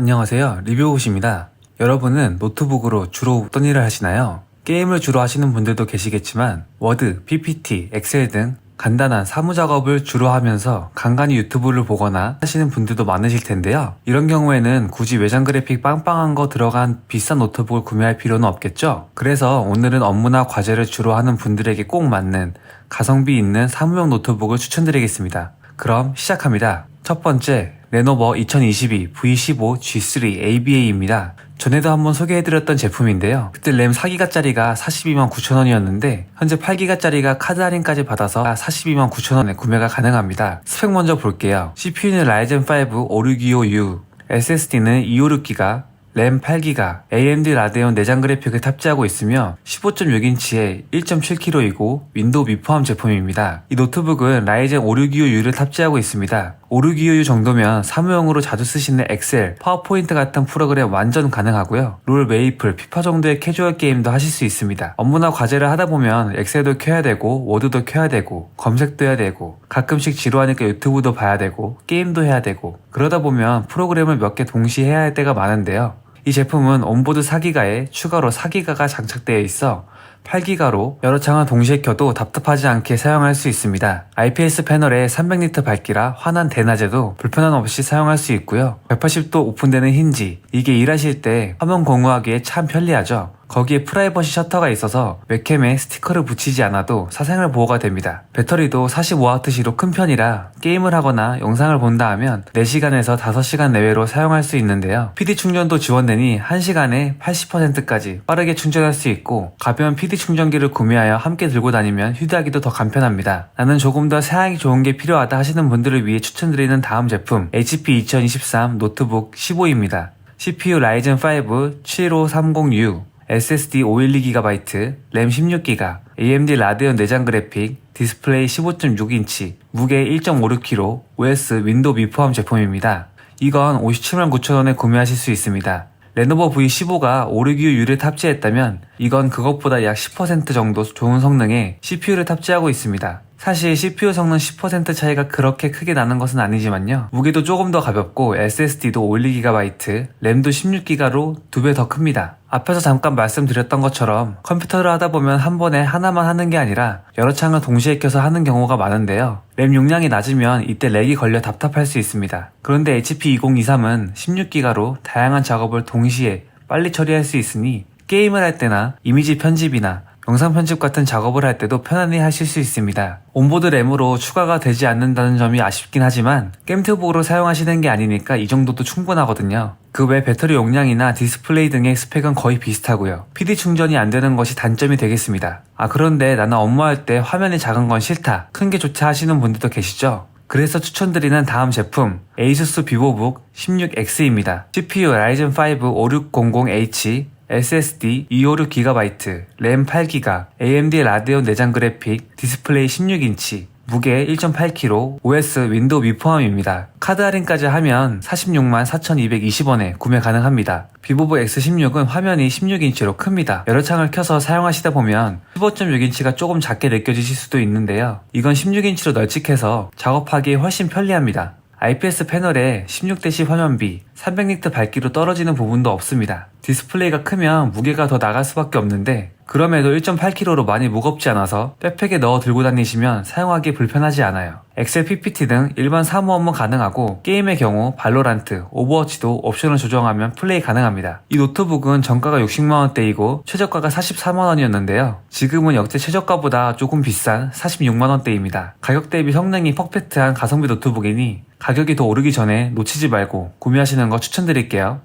안녕하세요, 리뷰옷입니다. 여러분은 노트북으로 주로 어떤 일을 하시나요? 게임을 주로 하시는 분들도 계시겠지만 워드, PPT, 엑셀 등 간단한 사무작업을 주로 하면서 간간히 유튜브를 보거나 하시는 분들도 많으실 텐데요. 이런 경우에는 굳이 외장 그래픽 빵빵한 거 들어간 비싼 노트북을 구매할 필요는 없겠죠? 그래서 오늘은 업무나 과제를 주로 하는 분들에게 꼭 맞는 가성비 있는 사무용 노트북을 추천드리겠습니다. 그럼 시작합니다. 첫 번째, 레노버 2022 V15 G3 ABA입니다. 전에도 한번 소개해드렸던 제품인데요. 그때 램 4기가짜리가 429,000원이었는데 현재 8기가짜리가 카드 할인까지 받아서 429,000원에 구매가 가능합니다. 스펙 먼저 볼게요. CPU는 라이젠 5 5625U, SSD는 256기가, 램 8기가, AMD 라데온 내장 그래픽을 탑재하고 있으며 15.6인치에 1.7kg이고 윈도우 미포함 제품입니다. 이 노트북은 라이젠 5625U를 탑재하고 있습니다. 5625U 정도면 사무용으로 자주 쓰시는 엑셀, 파워포인트 같은 프로그램 완전 가능하고요. 롤, 메이플, 피파 정도의 캐주얼 게임도 하실 수 있습니다. 업무나 과제를 하다 보면 엑셀도 켜야 되고 워드도 켜야 되고 검색도 해야 되고 가끔씩 지루하니까 유튜브도 봐야 되고 게임도 해야 되고 그러다 보면 프로그램을 몇 개 동시에 해야 할 때가 많은데요. 이 제품은 온보드 4기가에 추가로 4기가가 장착되어 있어 8기가로 여러 창을 동시에 켜도 답답하지 않게 사용할 수 있습니다. IPS 패널에 300니트 밝기라 환한 대낮에도 불편함 없이 사용할 수 있고요. 180도 오픈되는 힌지, 이게 일하실 때 화면 공유하기에 참 편리하죠. 거기에 프라이버시 셔터가 있어서 웹캠에 스티커를 붙이지 않아도 사생활 보호가 됩니다. 배터리도 45W로 큰 편이라 게임을 하거나 영상을 본다 하면 4시간에서 5시간 내외로 사용할 수 있는데요. PD 충전도 지원되니 1시간에 80%까지 빠르게 충전할 수 있고 가벼운 PD 충전기를 구매하여 함께 들고 다니면 휴대하기도 더 간편합니다. 나는 조금 더 사양이 좋은 게 필요하다 하시는 분들을 위해 추천드리는 다음 제품 HP 2023 노트북 15입니다. CPU 라이젠 5 7530U, SSD 512GB, 램 16GB, AMD 라데온 내장 그래픽, 디스플레이 15.6인치, 무게 1.56kg, OS 윈도우 미포함 제품입니다. 이건 579,000원에 구매하실 수 있습니다. 레노버 V15가 5625U를 탑재했다면 이건 그것보다 약 10% 정도 좋은 성능의 CPU를 탑재하고 있습니다. 사실 CPU 성능 10% 차이가 그렇게 크게 나는 것은 아니지만요. 무게도 조금 더 가볍고 SSD도 512GB, 램도 16기가로 2배 더 큽니다. 앞에서 잠깐 말씀드렸던 것처럼 컴퓨터를 하다 보면 한 번에 하나만 하는 게 아니라 여러 창을 동시에 켜서 하는 경우가 많은데요. 램 용량이 낮으면 이때 렉이 걸려 답답할 수 있습니다. 그런데 HP 2023은 16기가로 다양한 작업을 동시에 빨리 처리할 수 있으니 게임을 할 때나 이미지 편집이나 영상 편집 같은 작업을 할 때도 편안히 하실 수 있습니다. 온보드 램으로 추가가 되지 않는다는 점이 아쉽긴 하지만 게임튜브로 사용하시는 게 아니니까 이 정도도 충분하거든요. 그 외 배터리 용량이나 디스플레이 등의 스펙은 거의 비슷하고요. PD 충전이 안 되는 것이 단점이 되겠습니다. 그런데 나는 업무할 때 화면이 작은 건 싫다, 큰 게 좋다 하시는 분들도 계시죠? 그래서 추천드리는 다음 제품 ASUS 비보북 16X입니다. CPU 라이젠 5 5600H, SSD 256GB, 램 8기가, AMD 라데온 내장 그래픽, 디스플레이 16인치, 무게 1.8kg, OS 윈도우 미포함입니다. 카드 할인까지 하면 464,220원에 구매 가능합니다. 비보북 X16은 화면이 16인치로 큽니다. 여러 창을 켜서 사용하시다 보면 15.6인치가 조금 작게 느껴지실 수도 있는데요. 이건 16인치로 널찍해서 작업하기에 훨씬 편리합니다. IPS 패널에 16:10 화면비, 300니트 밝기로 떨어지는 부분도 없습니다. 디스플레이가 크면 무게가 더 나갈 수밖에 없는데 그럼에도 1.8kg로 많이 무겁지 않아서 백팩에 넣어 들고 다니시면 사용하기 불편하지 않아요. 엑셀, PPT 등 일반 사무 업무 가능하고 게임의 경우 발로란트, 오버워치도 옵션을 조정하면 플레이 가능합니다. 이 노트북은 정가가 60만원대이고 최저가가 43만원이었는데요. 지금은 역대 최저가보다 조금 비싼 46만원대입니다. 가격 대비 성능이 퍼펙트한 가성비 노트북이니 가격이 더 오르기 전에 놓치지 말고 구매하시는 거 추천드릴게요.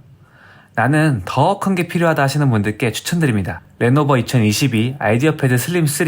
나는 더 큰 게 필요하다 하시는 분들께 추천드립니다. 레노버 2022 아이디어 패드 슬림 3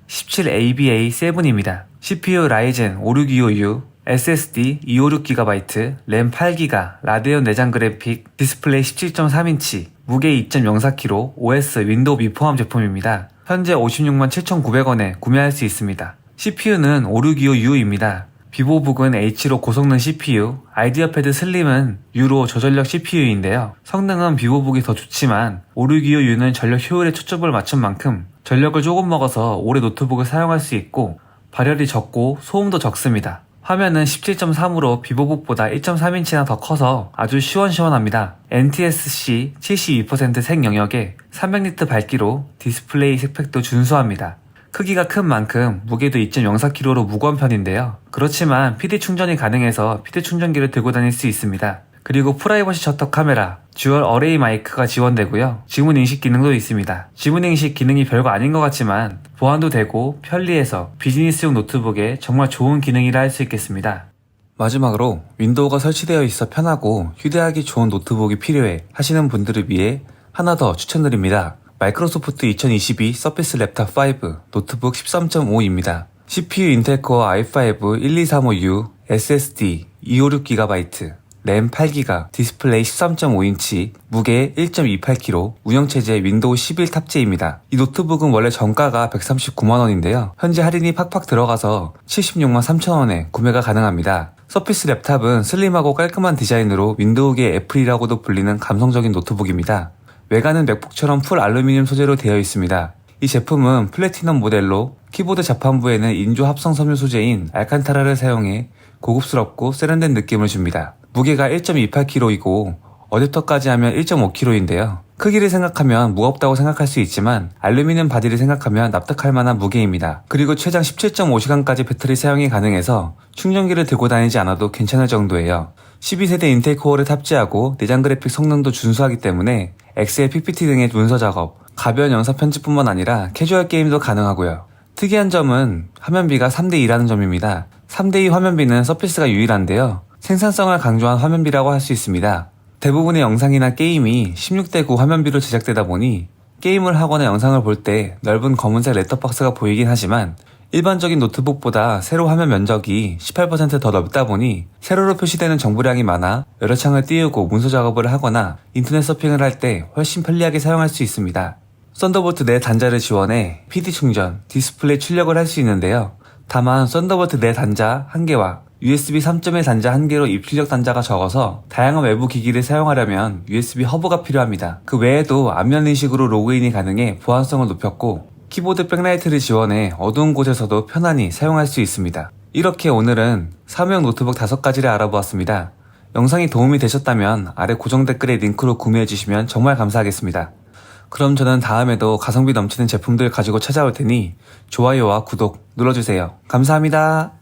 17ABA7입니다. CPU 라이젠 5625U, SSD 256GB, 램 8기가, 라데온 내장 그래픽, 디스플레이 17.3인치, 무게 2.04kg, OS 윈도우 미포함 제품입니다. 현재 567,900원에 구매할 수 있습니다. CPU는 5625U입니다. 비보북은 H로 고성능 CPU, 아이디어 패드 슬림은 U로 저전력 CPU인데요. 성능은 비보북이 더 좋지만 5625U는 전력 효율에 초점을 맞춘 만큼 전력을 조금 먹어서 오래 노트북을 사용할 수 있고 발열이 적고 소음도 적습니다. 화면은 17.3으로 비보북보다 1.3인치나 더 커서 아주 시원시원합니다. NTSC 72% 색 영역에 300니트 밝기로 디스플레이 색팩도 준수합니다. 크기가 큰 만큼 무게도 2.04kg로 무거운 편인데요. 그렇지만 PD 충전이 가능해서 PD 충전기를 들고 다닐 수 있습니다. 그리고 프라이버시 셔터 카메라, 듀얼 어레이 마이크가 지원되고요. 지문 인식 기능도 있습니다. 지문 인식 기능이 별거 아닌 것 같지만 보안도 되고 편리해서 비즈니스용 노트북에 정말 좋은 기능이라 할 수 있겠습니다. 마지막으로 윈도우가 설치되어 있어 편하고 휴대하기 좋은 노트북이 필요해 하시는 분들을 위해 하나 더 추천드립니다. 마이크로소프트 2022 서피스 랩탑 5 노트북 13.5입니다. CPU 인텔 코어 i5 12356U, SSD 256GB, 램 8기가, 디스플레이 13.5인치, 무게 1.28kg, 운영체제 윈도우 11 탑재입니다. 이 노트북은 원래 정가가 139만원인데요. 현재 할인이 팍팍 들어가서 76만 3천원에 구매가 가능합니다. 서피스 랩탑은 슬림하고 깔끔한 디자인으로 윈도우계 애플이라고도 불리는 감성적인 노트북입니다. 외관은 맥북처럼 풀 알루미늄 소재로 되어 있습니다. 이 제품은 플래티넘 모델로 키보드 자판부에는 인조 합성 섬유 소재인 알칸타라를 사용해 고급스럽고 세련된 느낌을 줍니다. 무게가 1.28kg이고 어댑터까지 하면 1.5kg인데요. 크기를 생각하면 무겁다고 생각할 수 있지만 알루미늄 바디를 생각하면 납득할 만한 무게입니다. 그리고 최장 17.5시간까지 배터리 사용이 가능해서 충전기를 들고 다니지 않아도 괜찮을 정도예요. 12세대 인텔 코어를 탑재하고 내장 그래픽 성능도 준수하기 때문에 엑셀, PPT 등의 문서 작업, 가벼운 영상 편집뿐만 아니라 캐주얼 게임도 가능하고요. 특이한 점은 화면비가 3대2라는 점입니다. 3대2 화면비는 서피스가 유일한데요. 생산성을 강조한 화면비라고 할 수 있습니다. 대부분의 영상이나 게임이 16대9 화면비로 제작되다 보니 게임을 하거나 영상을 볼 때 넓은 검은색 셋톱박스가 보이긴 하지만 일반적인 노트북보다 세로 화면 면적이 18% 더 넓다 보니 세로로 표시되는 정보량이 많아 여러 창을 띄우고 문서 작업을 하거나 인터넷 서핑을 할 때 훨씬 편리하게 사용할 수 있습니다. 썬더볼트 4 단자를 지원해 PD 충전, 디스플레이 출력을 할 수 있는데요. 다만 썬더볼트 4 단자 1개와 USB 3.1 단자 1개로 입출력 단자가 적어서 다양한 외부 기기를 사용하려면 USB 허브가 필요합니다. 그 외에도 안면 인식으로 로그인이 가능해 보안성을 높였고 키보드 백라이트를 지원해 어두운 곳에서도 편안히 사용할 수 있습니다. 이렇게 오늘은 사무용 노트북 5가지를 알아보았습니다. 영상이 도움이 되셨다면 아래 고정 댓글에 링크로 구매해주시면 정말 감사하겠습니다. 그럼 저는 다음에도 가성비 넘치는 제품들 가지고 찾아올 테니 좋아요와 구독 눌러주세요. 감사합니다.